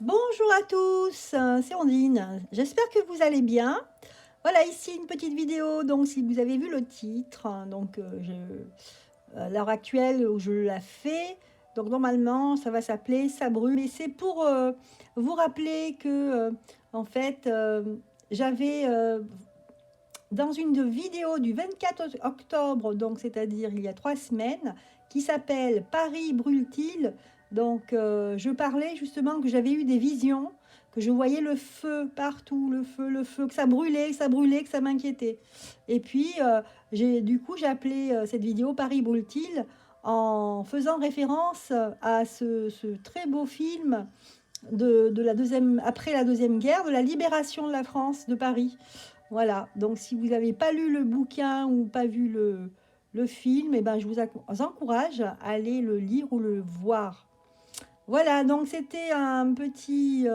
Bonjour à tous, c'est Ondine. J'espère que vous allez bien. Voilà, ici une petite vidéo. Donc, si vous avez vu le titre, à l'heure actuelle où je la fais, donc normalement, ça va s'appeler Ça brûle. Mais c'est pour vous rappeler que, en fait, j'avais dans une vidéo du 24 octobre, donc c'est-à-dire il y a 3 semaines, qui s'appelle Paris brûle-t-il. Donc je parlais justement que j'avais eu des visions, que je voyais le feu partout, le feu, que ça brûlait, que ça brûlait, que ça m'inquiétait. Et puis du coup j'ai appelé cette vidéo Paris brûle-t-il en faisant référence à ce très beau film de la deuxième, après la Deuxième Guerre, de la libération de la France, de Paris. Voilà, donc si vous n'avez pas lu le bouquin ou pas vu le film, eh ben, je vous encourage à aller le lire ou le voir. Voilà, donc c'était voilà, un petit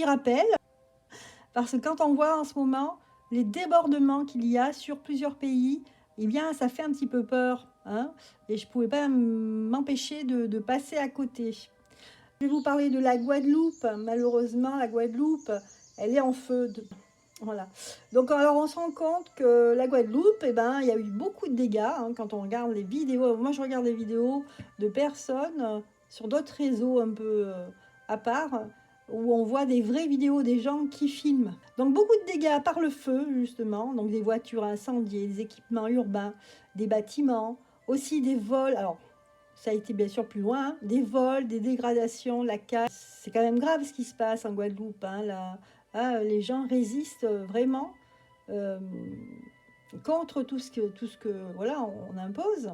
rappel, parce que quand on voit en ce moment les débordements qu'il y a sur plusieurs pays, eh bien, ça fait un petit peu peur, hein, et je ne pouvais pas m'empêcher de passer à côté. Je vais vous parler de la Guadeloupe. Malheureusement, la Guadeloupe, elle est en feu. Voilà. Donc, alors, on se rend compte que la Guadeloupe, eh ben, il y a eu beaucoup de dégâts, hein, quand on regarde les vidéos. Moi, je regarde des vidéos de personnes sur d'autres réseaux un peu à part, où on voit des vraies vidéos des gens qui filment. Donc, beaucoup de dégâts par le feu, justement. Donc, des voitures incendiées, des équipements urbains, des bâtiments, aussi des vols. Alors, ça a été bien sûr plus loin, hein, des vols, des dégradations, la casse. C'est quand même grave ce qui se passe en Guadeloupe, hein, là. Ah, les gens résistent vraiment euh, contre tout ce que voilà, on impose.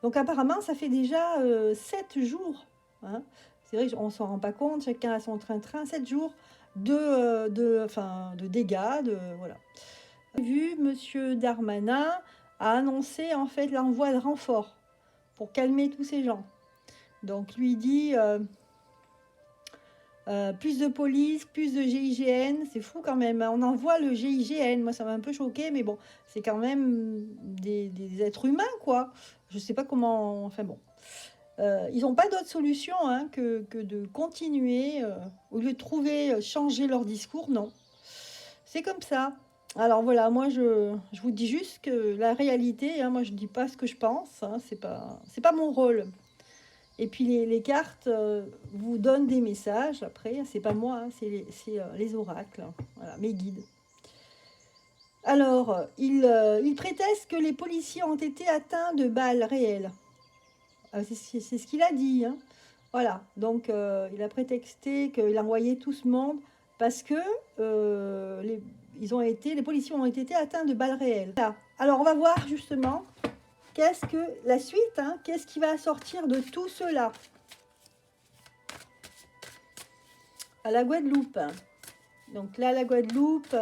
Donc apparemment, ça fait déjà 7 jours. Hein. C'est vrai qu'on ne s'en rend pas compte, chacun a son train-train, 7 jours de dégâts. Voilà. Vu, Monsieur Darmanin a annoncé en fait l'envoi de renforts pour calmer tous ces gens. Donc lui dit plus de police, plus de GIGN, c'est fou quand même. On envoie le GIGN, moi ça m'a un peu choqué, mais bon, c'est quand même des êtres humains, quoi. Je sais pas comment. Enfin bon. Ils n'ont pas d'autre solution, hein, que de continuer, au lieu de trouver, changer leur discours, non. C'est comme ça. Alors voilà, moi je vous dis juste que la réalité, hein, moi je ne dis pas ce que je pense, hein, c'est pas mon rôle. Et puis les cartes vous donnent des messages après, c'est pas moi, hein, c'est les oracles, hein, voilà, mes guides. Alors, il préteste que les policiers ont été atteints de balles réelles. C'est ce qu'il a dit, hein. Voilà, donc il a prétexté qu'il a envoyé tout ce monde parce que les policiers ont été atteints de balles réelles. Voilà. Alors on va voir justement qu'est-ce que la suite, hein, qu'est-ce qui va sortir de tout cela. À la Guadeloupe. Donc là, la Guadeloupe,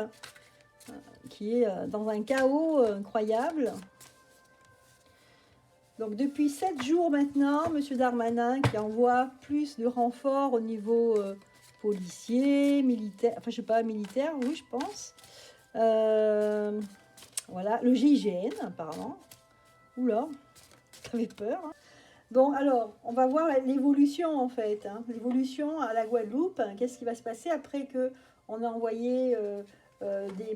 qui est dans un chaos incroyable. Donc depuis 7 jours maintenant, M. Darmanin qui envoie plus de renforts au niveau policier, militaire, enfin je sais pas, militaire, oui je pense. Voilà, le GIGN apparemment. Oula, j'avais peur. Hein. Bon, alors, on va voir l'évolution en fait. Hein. L'évolution à la Guadeloupe. Hein. Qu'est-ce qui va se passer après que on a envoyé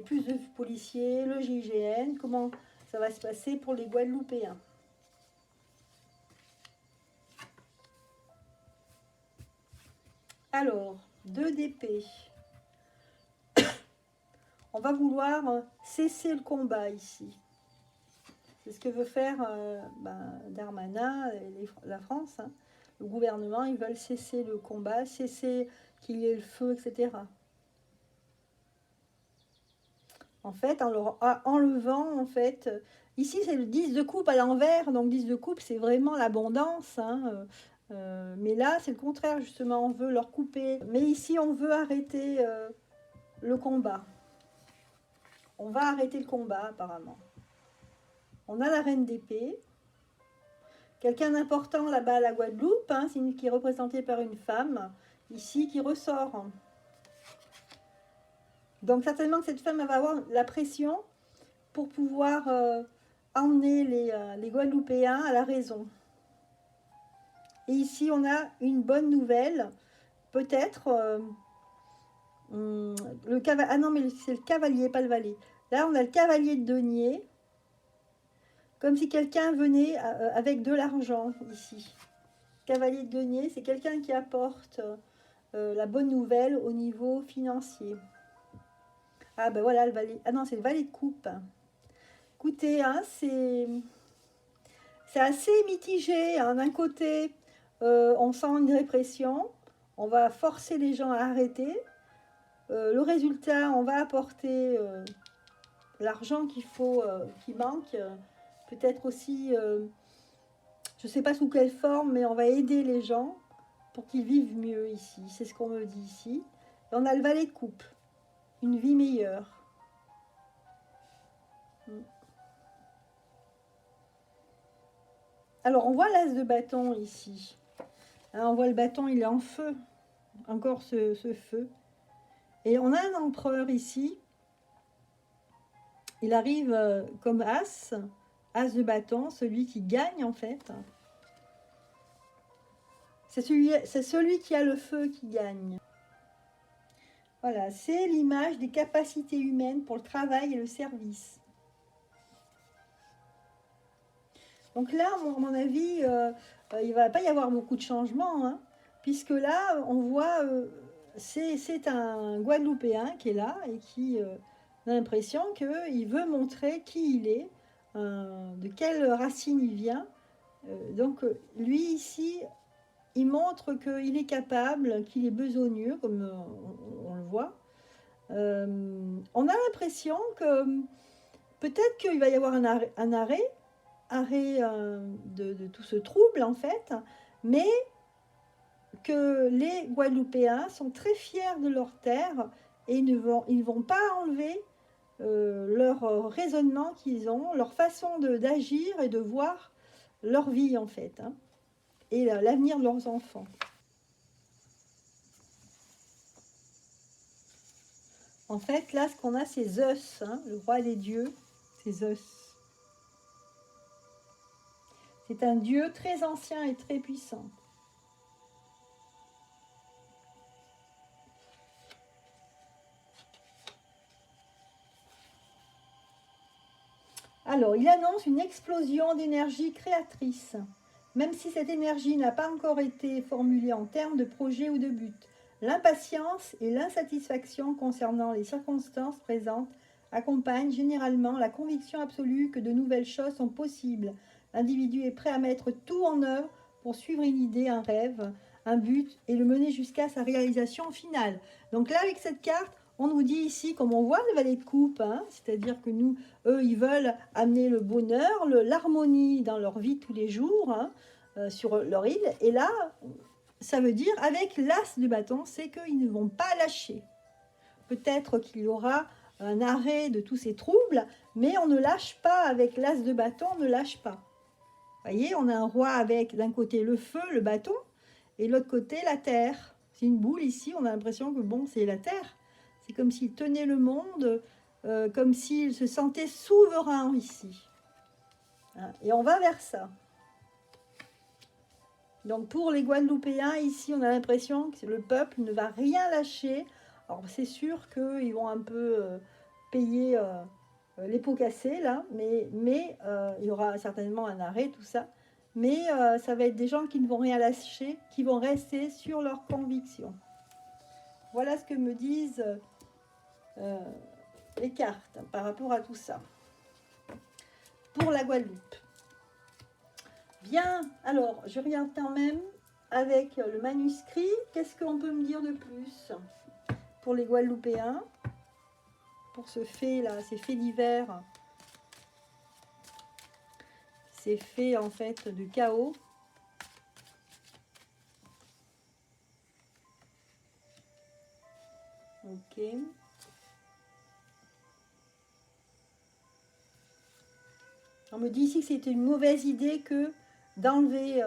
plus de policiers, le GIGN? Comment ça va se passer pour les Guadeloupéens? Alors, 2 d'épée. On va vouloir cesser le combat ici. C'est ce que veut faire Darmanin et la France. Hein. Le gouvernement, ils veulent cesser le combat, cesser qu'il y ait le feu, etc. En fait, en leur enlevant, en fait, ici c'est le 10 de coupe à l'envers, donc 10 de coupe c'est vraiment l'abondance, hein, mais là c'est le contraire justement, on veut leur couper. Mais ici on veut arrêter le combat. On va arrêter le combat apparemment. On a la reine d'épée. Quelqu'un d'important là-bas à la Guadeloupe, hein, qui est représenté par une femme, ici qui ressort. Donc certainement que cette femme va avoir la pression pour pouvoir emmener les Guadeloupéens à la raison. Et ici, on a une bonne nouvelle. Peut-être le cavalier. Ah non, mais c'est le cavalier, pas le valet. Là, on a le cavalier de denier. Comme si quelqu'un venait avec de l'argent ici. Cavalier de denier, c'est quelqu'un qui apporte la bonne nouvelle au niveau financier. Ah ben voilà, le valet. Ah non, c'est le valet de coupe. Écoutez, hein, c'est assez mitigé. Hein. D'un côté, on sent une répression. On va forcer les gens à arrêter. Le résultat, on va apporter l'argent qu'il faut, qui manque. Peut-être aussi, je ne sais pas sous quelle forme, mais on va aider les gens pour qu'ils vivent mieux ici. C'est ce qu'on me dit ici. Et on a le valet de coupe. Une vie meilleure. Alors, on voit l'as de bâton ici. Hein, on voit le bâton, il est en feu. Encore ce feu. Et on a un empereur ici. Il arrive comme as de bâton, celui qui gagne en fait. C'est celui qui a le feu qui gagne. Voilà, c'est l'image des capacités humaines pour le travail et le service. Donc là, à mon avis, il ne va pas y avoir beaucoup de changements, hein, puisque là, on voit, c'est un Guadeloupéen qui est là et qui a l'impression qu'il veut montrer qui il est, de quelle racine il vient. Donc lui ici, il montre qu'il est capable, qu'il est besogneux, comme on le voit. On a l'impression que peut-être qu'il va y avoir un arrêt de tout ce trouble en fait, mais que les Guadeloupéens sont très fiers de leur terre et ils ne vont pas enlever leur raisonnement qu'ils ont, leur façon d'agir et de voir leur vie en fait, hein, et l'avenir de leurs enfants. En fait, là, ce qu'on a, c'est Zeus, hein, le roi des dieux, c'est Zeus. C'est un dieu très ancien et très puissant. Alors, il annonce une explosion d'énergie créatrice, même si cette énergie n'a pas encore été formulée en termes de projet ou de but. L'impatience et l'insatisfaction concernant les circonstances présentes accompagnent généralement la conviction absolue que de nouvelles choses sont possibles. L'individu est prêt à mettre tout en œuvre pour suivre une idée, un rêve, un but et le mener jusqu'à sa réalisation finale. Donc là, avec cette carte, on nous dit ici, comme on voit le valet de coupe, hein, c'est-à-dire que nous, eux, ils veulent amener le bonheur, l'harmonie dans leur vie tous les jours, hein, sur leur île. Et là, ça veut dire, avec l'as du bâton, c'est qu'ils ne vont pas lâcher. Peut-être qu'il y aura un arrêt de tous ces troubles, mais on ne lâche pas avec l'as de bâton, on ne lâche pas. Vous voyez, on a un roi avec d'un côté le feu, le bâton, et de l'autre côté la terre. C'est une boule ici, on a l'impression que bon, c'est la terre. C'est comme s'il tenait le monde, comme s'il se sentait souverain ici. Hein, et on va vers ça. Donc pour les Guadeloupéens, ici, on a l'impression que le peuple ne va rien lâcher. Alors c'est sûr qu'ils vont un peu payer les pots cassés, là, mais il y aura certainement un arrêt, tout ça. Mais ça va être des gens qui ne vont rien lâcher, qui vont rester sur leurs convictions. Voilà ce que me disent les cartes par rapport à tout ça. Pour la Guadeloupe. Bien, alors je regarde quand même avec le manuscrit. Qu'est-ce qu'on peut me dire de plus pour les Guadeloupéens? Pour ce fait là, ces faits divers, ces faits en fait de chaos. Ok. On me dit ici que c'était une mauvaise idée que d'enlever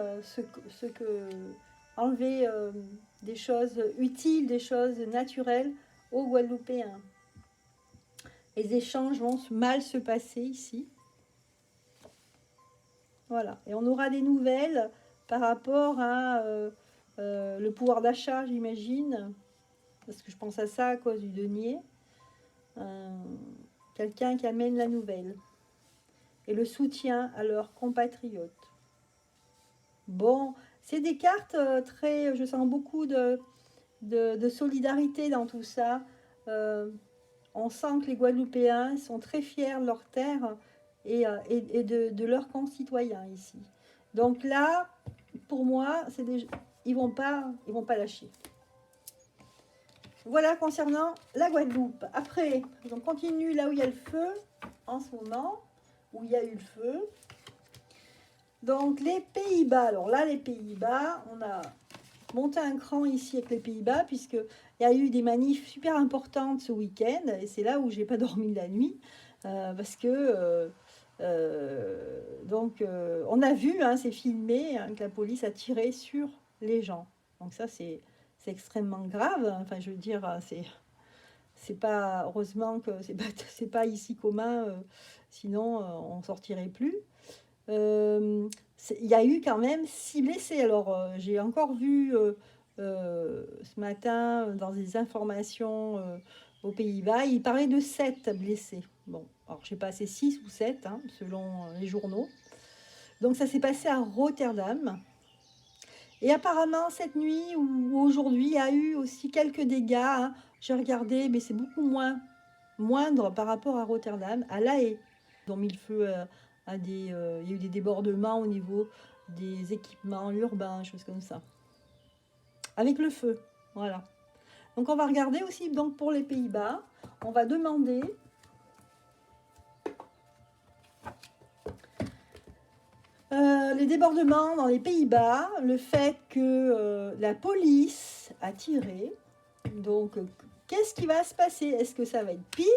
enlever des choses utiles, des choses naturelles aux Guadeloupéens. Les échanges vont mal se passer ici. Voilà. Et on aura des nouvelles par rapport à le pouvoir d'achat, j'imagine, parce que je pense à ça à cause du denier. Quelqu'un qui amène la nouvelle et le soutien à leurs compatriotes. Bon, c'est des cartes très... Je sens beaucoup de solidarité dans tout ça. On sent que les Guadeloupéens sont très fiers de leur terre et de leurs concitoyens ici. Donc là, pour moi, ils vont pas lâcher. Voilà concernant la Guadeloupe. Après, on continue là où il y a le feu en ce moment, où il y a eu le feu. Donc les Pays-Bas. Alors là, les Pays-Bas, on a monté un cran ici avec les Pays-Bas, puisqu'il y a eu des manifs super importantes ce week-end, et c'est là où j'ai pas dormi de la nuit, parce que on a vu, hein, c'est filmé, hein, que la police a tiré sur les gens. Donc ça, c'est extrêmement grave. Enfin, je veux dire, c'est pas, heureusement que c'est pas ici commun, sinon on sortirait plus. Il y a eu quand même 6 blessés. Alors, j'ai encore vu ce matin dans des informations aux Pays-Bas, il parlait de 7 blessés. Bon, alors je sais pas, c'est 6 ou 7, hein, selon les journaux. Donc, ça s'est passé à Rotterdam. Et apparemment, cette nuit ou aujourd'hui, il y a eu aussi quelques dégâts, hein. J'ai regardé, mais c'est beaucoup moindre par rapport à Rotterdam, à La Haye. Ils ont mis le feu il y a eu des débordements au niveau des équipements urbains, choses comme ça. Avec le feu, voilà. Donc on va regarder aussi donc pour les Pays-Bas. On va demander les débordements dans les Pays-Bas, le fait que la police a tiré. Donc qu'est-ce qui va se passer? Est-ce que ça va être pire?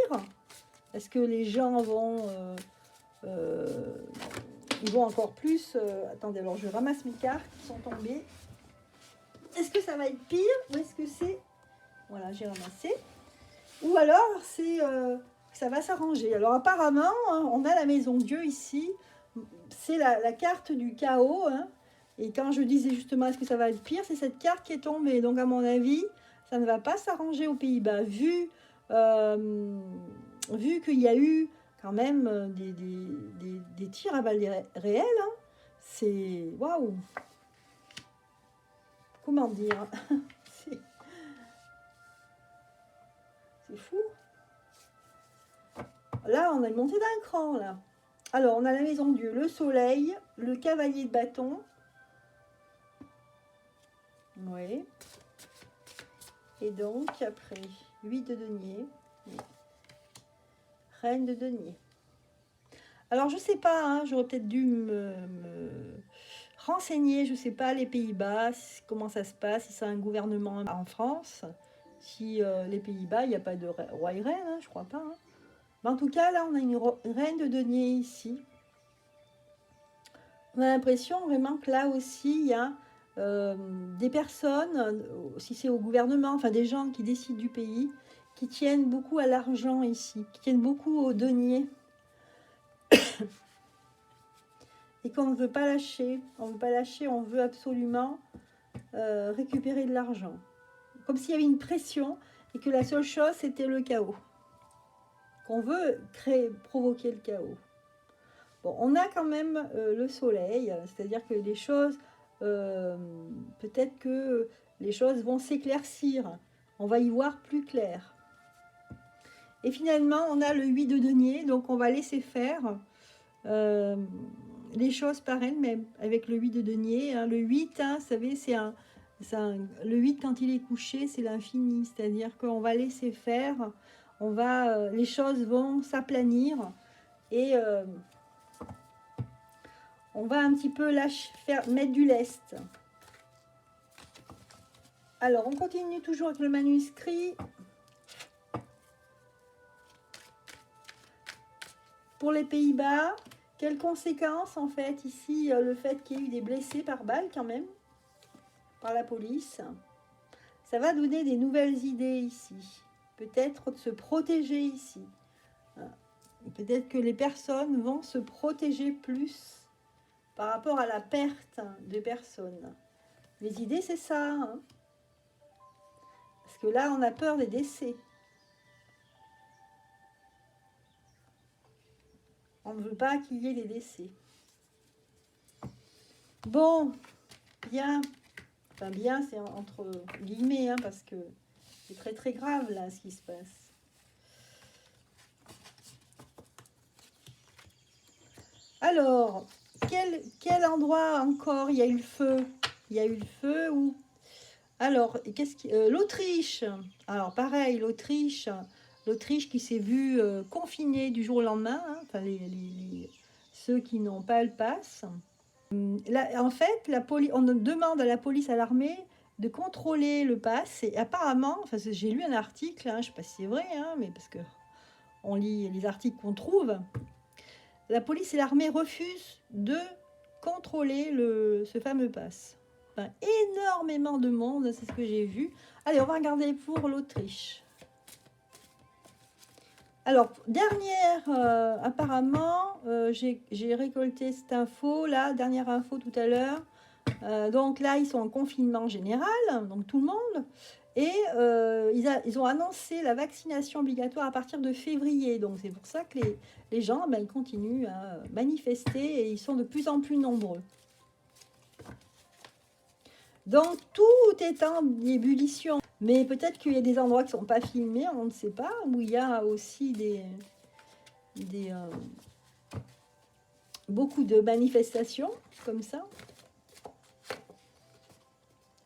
Est-ce que les gens vont... ils vont encore plus... attendez, alors je ramasse mes cartes qui sont tombées. Est-ce que ça va être pire ou est-ce que c'est... Voilà, j'ai ramassé. Ou alors, ça va s'arranger. Alors apparemment, hein, on a la maison Dieu ici. C'est la carte du chaos. Hein. Et quand je disais justement est-ce que ça va être pire, c'est cette carte qui est tombée. Donc à mon avis, ça ne va pas s'arranger aux Pays-Bas. Vu qu'il y a eu quand même des tirs à balles réelles, hein, c'est... Waouh! Comment dire? C'est fou. Là, on a une montée d'un cran, là. Alors, on a la maison Dieu, le soleil, le cavalier de bâton. Oui. Et donc, après, 8 de denier. Reine de denier. Alors, je sais pas, hein, j'aurais peut-être dû me renseigner, je sais pas, les Pays-Bas, comment ça se passe, si c'est un gouvernement en France, si les Pays-Bas, il n'y a pas de roi et reine, hein, je crois pas. Hein. Mais en tout cas, là, on a une reine de denier ici. On a l'impression vraiment que là aussi, il y a des personnes, si c'est au gouvernement, enfin des gens qui décident du pays, qui tiennent beaucoup à l'argent ici, qui tiennent beaucoup au denier. Et qu'on ne veut pas lâcher. On ne veut pas lâcher, on veut absolument récupérer de l'argent. Comme s'il y avait une pression et que la seule chose, c'était le chaos. Qu'on veut provoquer le chaos. Bon, on a quand même le soleil, c'est-à-dire que les choses, peut-être que les choses vont s'éclaircir. On va y voir plus clair. Et finalement, on a le 8 de denier, donc on va laisser faire les choses par elles-mêmes, avec le 8 de denier. Hein. Le 8, hein, vous savez, le 8, quand il est couché, c'est l'infini, c'est-à-dire qu'on va laisser faire, les choses vont s'aplanir et... on va un petit peu mettre du lest. Alors, on continue toujours avec le manuscrit. Pour les Pays-Bas, quelles conséquences, en fait, ici, le fait qu'il y ait eu des blessés par balle, quand même, par la police. Ça va donner des nouvelles idées ici. Peut-être de se protéger ici. Peut-être que les personnes vont se protéger plus par rapport à la perte de personnes. Les idées, c'est ça. Hein. Parce que là, on a peur des décès. On ne veut pas qu'il y ait des décès. Bon, bien. Enfin, bien, c'est entre guillemets, hein, parce que c'est très très grave, là, ce qui se passe. Alors, quel endroit encore il y a eu le feu? Il y a eu le feu où... Alors, l'Autriche. Alors, pareil, l'Autriche qui s'est vue confinée du jour au lendemain, hein, enfin, ceux qui n'ont pas le pass. Là, en fait, on demande à la police, à l'armée, de contrôler le pass. Et apparemment, enfin, j'ai lu un article, hein, je ne sais pas si c'est vrai, hein, mais parce que on lit les articles qu'on trouve, la police et l'armée refusent de contrôler ce fameux pass. Enfin, énormément de monde, c'est ce que j'ai vu. Allez, on va regarder pour l'Autriche. Alors, dernière, apparemment, j'ai récolté cette info, là, dernière info tout à l'heure. Donc là, ils sont en confinement général, donc tout le monde. Et ils ont annoncé la vaccination obligatoire à partir de février. Donc c'est pour ça que les gens, ils continuent à manifester et ils sont de plus en plus nombreux. Donc tout est en ébullition. Mais peut-être qu'il y a des endroits qui ne sont pas filmés, on ne sait pas, où il y a aussi beaucoup de manifestations comme ça.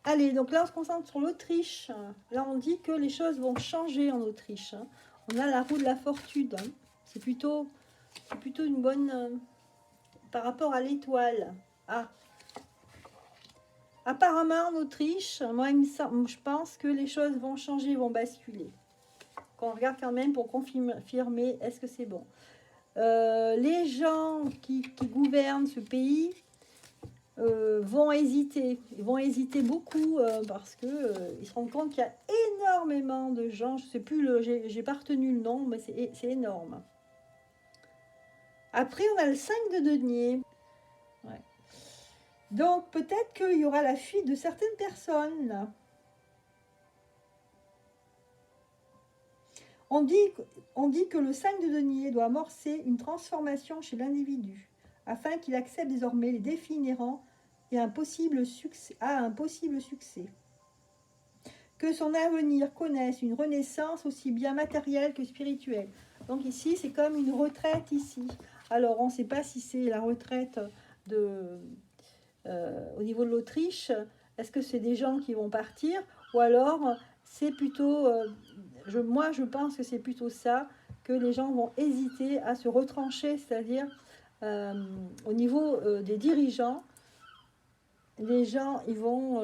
Allez, donc là on se concentre sur l'Autriche. Là on dit que les choses vont changer en Autriche. On a la roue de la fortune. C'est plutôt une bonne... par rapport à l'étoile. Ah. Apparemment en Autriche, moi je pense que les choses vont changer, vont basculer. Qu'on regarde quand même pour confirmer est-ce que c'est bon. Les gens qui gouvernent ce pays vont hésiter. Ils vont hésiter beaucoup parce que ils se rendent compte qu'il y a énormément de gens. Je sais plus, j'ai pas retenu le nom, mais c'est énorme. Après, on a le 5 de denier. Ouais. Donc, peut-être qu'il y aura la fuite de certaines personnes. On dit que le 5 de denier doit amorcer une transformation chez l'individu, afin qu'il accepte désormais les défis inhérents et un possible succès. Que son avenir connaisse une renaissance aussi bien matérielle que spirituelle. Donc ici, c'est comme une retraite ici. Alors, on ne sait pas si c'est la retraite au niveau de l'Autriche. Est-ce que c'est des gens qui vont partir ou alors c'est plutôt... moi, je pense que c'est plutôt ça, que les gens vont hésiter à se retrancher, c'est-à-dire au niveau des dirigeants, les gens, ils vont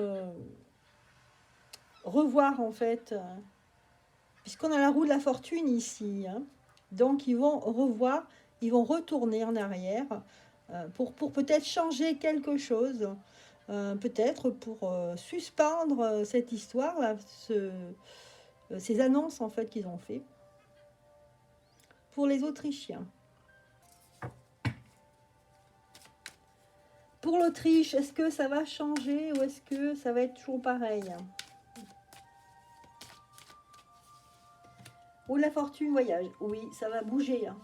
revoir en fait, puisqu'on a la roue de la fortune ici, hein, donc ils vont revoir, ils vont retourner en arrière pour peut-être changer quelque chose, peut-être pour suspendre cette histoire, là, ces annonces en fait qu'ils ont fait pour les Autrichiens. Pour l'Autriche, est-ce que ça va changer ou est-ce que ça va être toujours pareil? Ou la fortune voyage, oui, ça va bouger. Hein.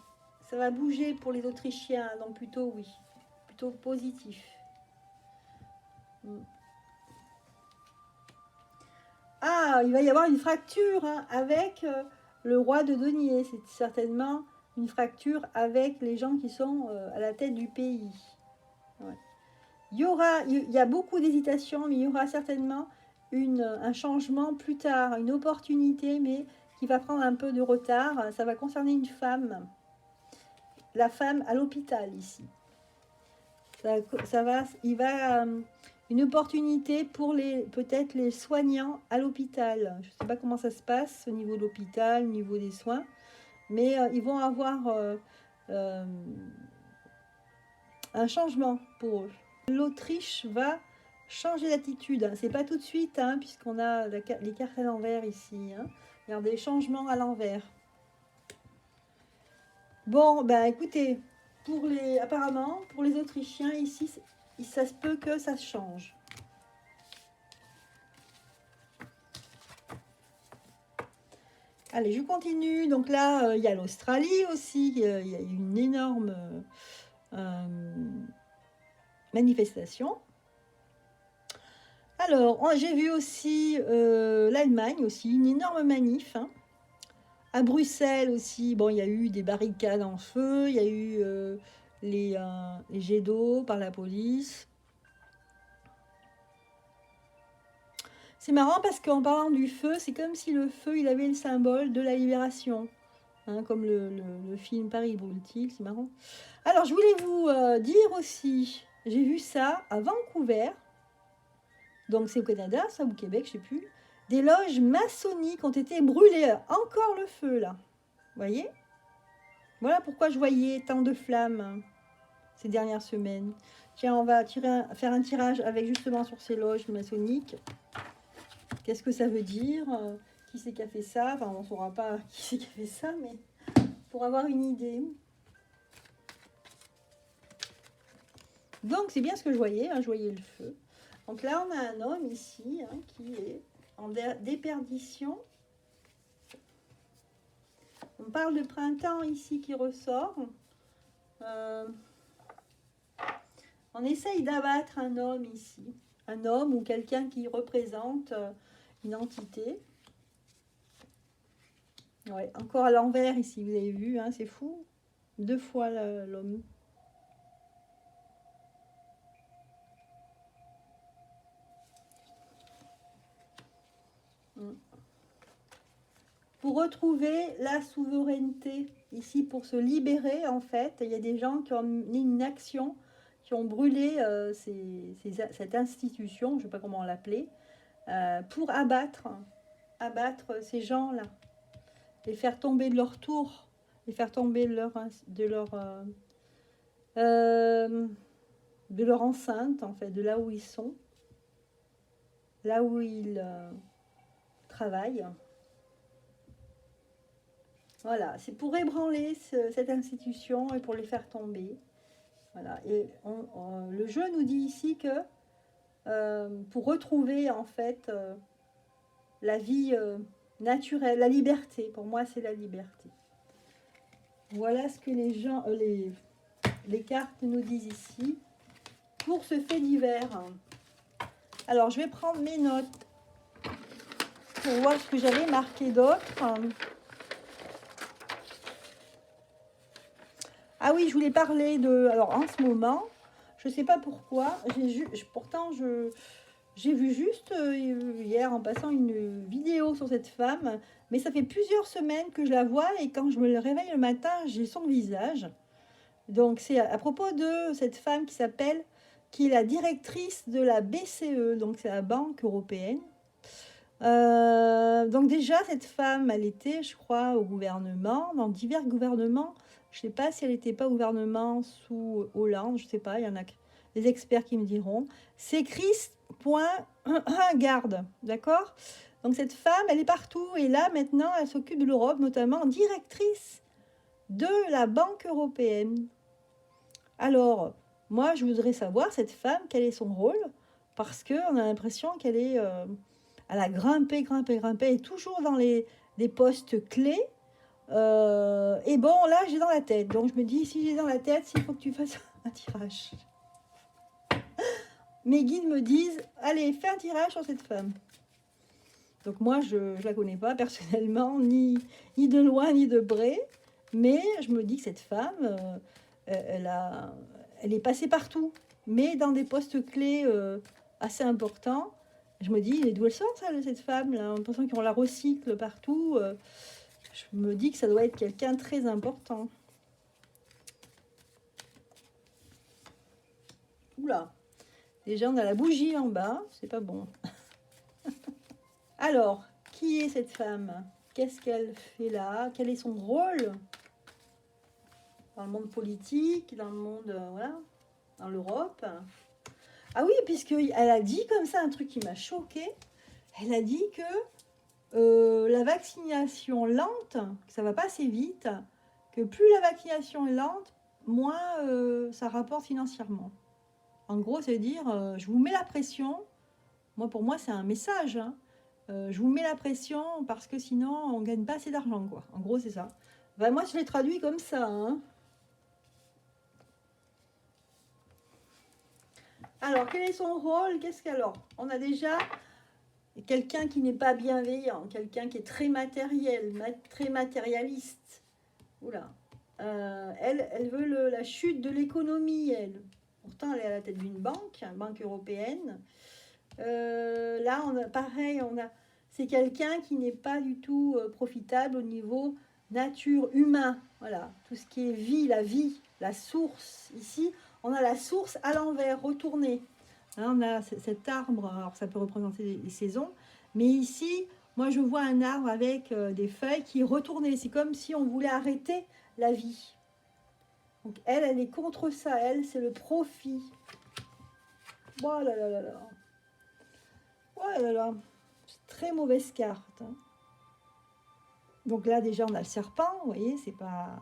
Ça va bouger pour les Autrichiens, donc plutôt oui, plutôt positif. Ah, il va y avoir une fracture hein, avec le roi de denier. C'est certainement une fracture avec les gens qui sont à la tête du pays. Ouais. Il y a beaucoup d'hésitations, mais il y aura certainement un changement plus tard, une opportunité, mais qui va prendre un peu de retard. Ça va concerner une femme. La femme à l'hôpital ici. Une opportunité pour peut-être les soignants à l'hôpital. Je ne sais pas comment ça se passe au niveau de l'hôpital, au niveau des soins, mais ils vont avoir un changement pour eux. L'Autriche va changer d'attitude. C'est pas tout de suite, hein, puisqu'on a les cartes à l'envers ici. Hein. Regardez, changements à l'envers. Bon, ben écoutez, apparemment, pour les Autrichiens, ici, ça se peut que ça change. Allez, je continue. Donc là, il y a l'Australie aussi. Il y a une énorme manifestation. Alors, j'ai vu aussi l'Allemagne aussi, une énorme manif. Hein. À Bruxelles aussi, bon, il y a eu des barricades en feu, il y a eu les jets d'eau par la police. C'est marrant parce qu'en parlant du feu, c'est comme si le feu, il avait le symbole de la libération. Hein, comme le film Paris brûle-t-il, c'est marrant. Alors, je voulais vous dire aussi, j'ai vu ça à Vancouver, donc c'est au Canada, ça, ou au Québec, je ne sais plus. Des loges maçonniques ont été brûlées. Encore le feu, là. Vous voyez? Voilà pourquoi je voyais tant de flammes ces dernières semaines. Tiens, on va faire un tirage avec justement sur ces loges maçonniques. Qu'est-ce que ça veut dire? Qui c'est qui a fait ça? Enfin, on ne saura pas qui c'est qui a fait ça, mais pour avoir une idée. Donc, c'est bien ce que je voyais. Hein, je voyais le feu. Donc là, on a un homme ici hein, qui est en déperdition. On parle de printemps ici qui ressort. On essaye d'abattre un homme ici. Un homme ou quelqu'un qui représente une entité. Ouais, encore à l'envers ici, vous avez vu, hein, c'est fou. 2 fois l'homme. Pour retrouver la souveraineté, ici pour se libérer en fait, il y a des gens qui ont mené une action, qui ont brûlé cette institution, je ne sais pas comment l'appeler, pour abattre ces gens-là, les faire tomber de leur tour, les faire tomber de leur enceinte en fait, de là où ils sont, là où ils travaillent. Voilà, c'est pour ébranler cette institution et pour les faire tomber. Voilà, et le jeu nous dit ici que pour retrouver en fait la vie naturelle, la liberté, pour moi c'est la liberté. Voilà ce que les cartes nous disent ici pour ce fait divers. Alors je vais prendre mes notes pour voir ce que j'avais marqué d'autre. Ah oui, je voulais parler de... Alors, en ce moment, je ne sais pas pourquoi, pourtant, j'ai vu juste hier en passant une vidéo sur cette femme, mais ça fait plusieurs semaines que je la vois et quand je me réveille le matin, j'ai son visage. Donc, c'est à propos de cette femme qui est la directrice de la BCE, donc c'est la Banque européenne. Donc déjà, cette femme, elle était, je crois, au gouvernement, dans divers gouvernements. Je ne sais pas si elle n'était pas au gouvernement sous Hollande, je ne sais pas, il y en a des experts qui me diront. C'est Christ.Garde, d'accord? Donc cette femme, elle est partout et là, maintenant, elle s'occupe de l'Europe, notamment directrice de la Banque européenne. Alors, moi, je voudrais savoir, cette femme, quel est son rôle? Parce qu'on a l'impression qu'elle est... elle a grimpé, et toujours dans des postes clés. Et bon, là, j'ai dans la tête. Donc, je me dis, si j'ai dans la tête, il faut que tu fasses un tirage. Mes guides me disent, allez, fais un tirage sur cette femme. Donc, moi, je ne la connais pas personnellement, ni de loin, ni de près. Mais je me dis que cette femme, elle est passée partout, mais dans des postes clés assez importants. Je me dis, d'où elle sort, ça, cette femme, là, en pensant qu'on la recycle partout. Je me dis que ça doit être quelqu'un de très important. Oula, déjà, on a la bougie en bas, c'est pas bon. Alors, qui est cette femme? Qu'est-ce qu'elle fait là? Quel est son rôle dans le monde politique, dans le monde, voilà, dans l'Europe? Ah oui, puisqu'elle a dit comme ça un truc qui m'a choquée. Elle a dit que la vaccination lente, que ça va pas assez vite, que plus la vaccination est lente, moins ça rapporte financièrement. En gros, c'est dire, je vous mets la pression. Moi, pour moi, c'est un message. Hein. Je vous mets la pression parce que sinon, on ne gagne pas assez d'argent, quoi. En gros, c'est ça. Ben, moi, je l'ai traduit comme ça. Hein. Alors, quel est son rôle? Qu'est-ce qu'alors? On a déjà quelqu'un qui n'est pas bienveillant, quelqu'un qui est très matériel, très matérialiste. Oula. Elle veut la chute de l'économie, elle. Pourtant, elle est à la tête d'une banque européenne. Là, pareil, c'est quelqu'un qui n'est pas du tout profitable au niveau nature, humain. Voilà, tout ce qui est vie, la vie, la source. Ici, on a la source à l'envers, retournée. Hein, on a cet arbre, alors ça peut représenter les saisons, mais ici, moi je vois un arbre avec des feuilles qui est retourné. C'est comme si on voulait arrêter la vie. Donc elle est contre ça. Elle, c'est le profit. Oh là là là là. Oh là là. C'est très mauvaise carte. Hein. Donc là, déjà, on a le serpent. Vous voyez, c'est pas...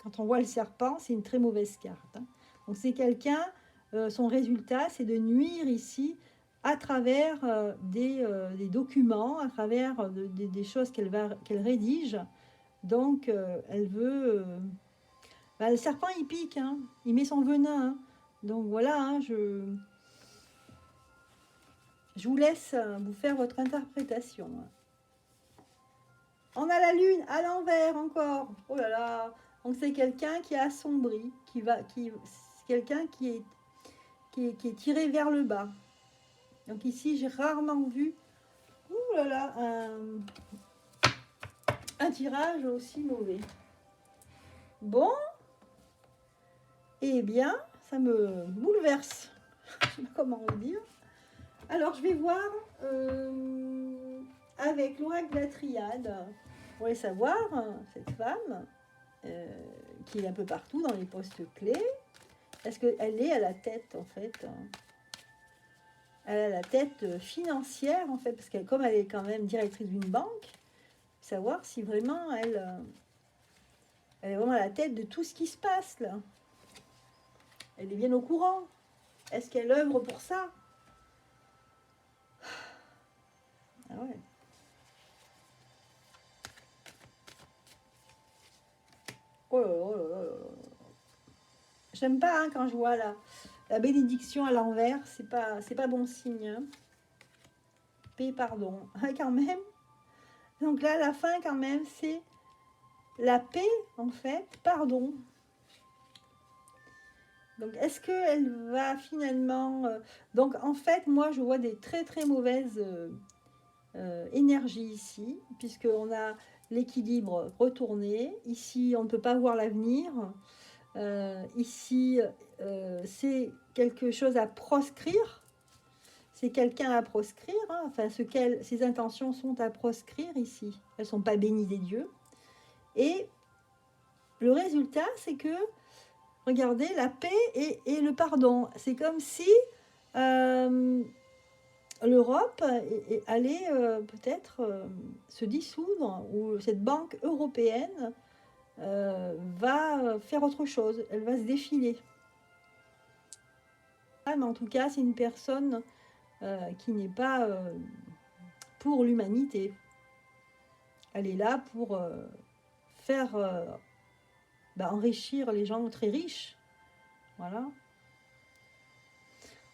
Quand on voit le serpent, c'est une très mauvaise carte. Hein. Donc c'est quelqu'un, son résultat, c'est de nuire ici à travers des documents, à travers des choses qu'elle rédige. Donc, elle veut... le serpent, il pique, hein. Il met son venin. Hein. Donc, voilà, hein, je vous laisse vous faire votre interprétation. On a la lune à l'envers encore. Oh là là. Donc, c'est quelqu'un qui est assombri, c'est quelqu'un qui est tiré vers le bas. Donc, ici, j'ai rarement vu ouh là là, un tirage aussi mauvais. Bon, eh bien, ça me bouleverse. Je ne sais pas comment vous dire. Alors, je vais voir avec l'oracle de la triade. Vous voulez savoir, cette femme qui est un peu partout dans les postes clés, est-ce qu'elle est à la tête, en fait? Elle a la tête financière, en fait, parce qu'elle, comme elle est quand même directrice d'une banque, savoir si vraiment elle est vraiment à la tête de tout ce qui se passe, là. Elle est bien au courant. Est-ce qu'elle œuvre pour ça? Ah ouais. Oh là là là là là. J'aime pas hein, quand je vois la bénédiction à l'envers. C'est pas bon signe. Hein. Paix, pardon. Quand même. Donc là, la fin, quand même, c'est la paix, en fait. Pardon. Donc, est-ce qu'elle va finalement... Donc, en fait, moi, je vois des très, très mauvaises énergies ici, puisqu'on a l'équilibre retourné. Ici, on ne peut pas voir l'avenir. Ici, c'est quelque chose à proscrire. C'est quelqu'un à proscrire. Hein. Enfin, ses intentions sont à proscrire ici. Elles ne sont pas bénies des dieux. Et le résultat, c'est que regardez, la paix et le pardon. C'est comme si l'Europe allait peut-être se dissoudre, ou cette banque européenne va faire autre chose. Elle va se défiler. Mais en tout cas, c'est une personne qui n'est pas pour l'humanité. Elle est là pour faire... enrichir les gens très riches. Voilà.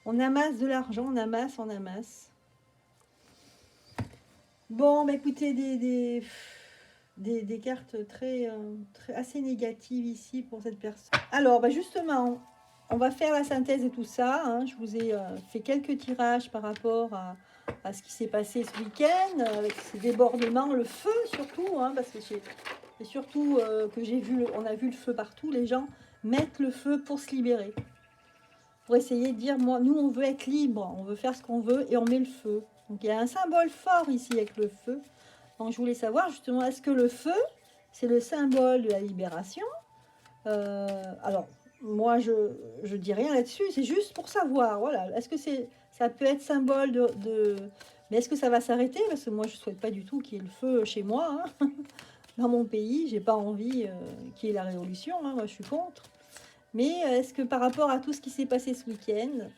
On amasse de l'argent, on amasse. Bon, écoutez, des cartes très, assez négatives ici pour cette personne. Alors, justement, on va faire la synthèse de tout ça. Hein. Je vous ai fait quelques tirages par rapport à ce qui s'est passé ce week-end, avec ces débordements, le feu surtout, hein, parce que c'est surtout que on a vu le feu partout. Les gens mettent le feu pour se libérer. Pour essayer de dire, nous, on veut être libre, on veut faire ce qu'on veut et on met le feu. Donc, il y a un symbole fort ici avec le feu. Donc, je voulais savoir, justement, est-ce que le feu, c'est le symbole de la libération? Alors, moi, je dis rien là-dessus, c'est juste pour savoir, voilà. Est-ce que ça peut être symbole de... Mais est-ce que ça va s'arrêter? Parce que moi, je ne souhaite pas du tout qu'il y ait le feu chez moi, hein. Dans mon pays, j'ai pas envie qu'il y ait la révolution, hein. Moi, je suis contre. Mais est-ce que par rapport à tout ce qui s'est passé ce week-end,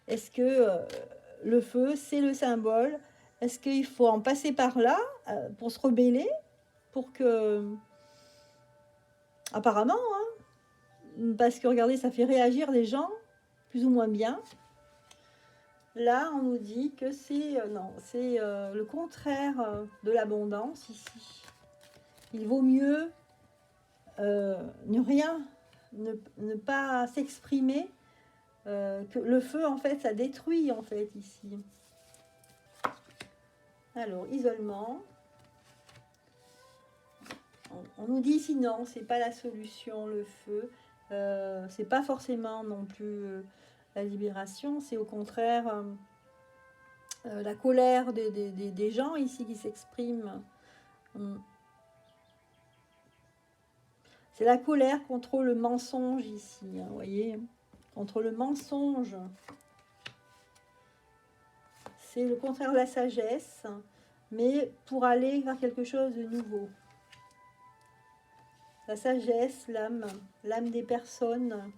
est-ce que le feu, c'est le symbole? Est-ce qu'il faut en passer par là pour se rebeller? Pour que... Apparemment, hein, parce que regardez, ça fait réagir les gens, plus ou moins bien. Là, on nous dit que c'est non, c'est le contraire de l'abondance ici. Il vaut mieux ne rien, ne pas s'exprimer, que le feu, en fait, ça détruit, en fait, ici. Alors, isolement. On nous dit ici, non, c'est pas la solution, le feu. C'est pas forcément non plus la libération, c'est au contraire la colère des gens ici qui s'expriment. C'est la colère contre le mensonge ici, hein, vous voyez, contre le mensonge. C'est le contraire de la sagesse, mais pour aller vers quelque chose de nouveau. La sagesse, l'âme des personnes.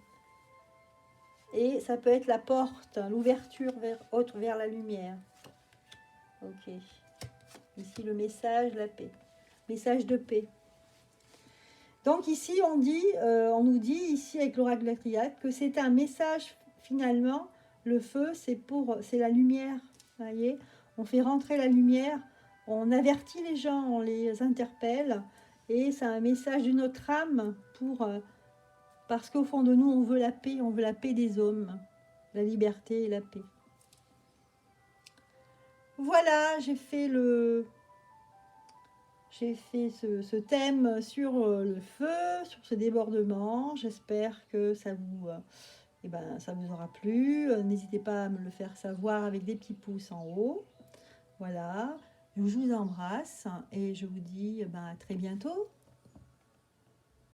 Et ça peut être la porte, l'ouverture vers la lumière. Ok. Ici, le message, la paix. Message de paix. Donc ici, on nous dit ici avec l'oracle Latriac que c'est un message, finalement, le feu, c'est la lumière. Vous voyez, on fait rentrer la lumière, on avertit les gens, on les interpelle, et c'est un message de notre âme parce qu'au fond de nous, on veut la paix des hommes, la liberté et la paix. Voilà, j'ai fait ce thème sur le feu, sur ce débordement. J'espère que ça vous aura plu. N'hésitez pas à me le faire savoir avec des petits pouces en haut. Voilà, je vous embrasse et je vous dis à très bientôt.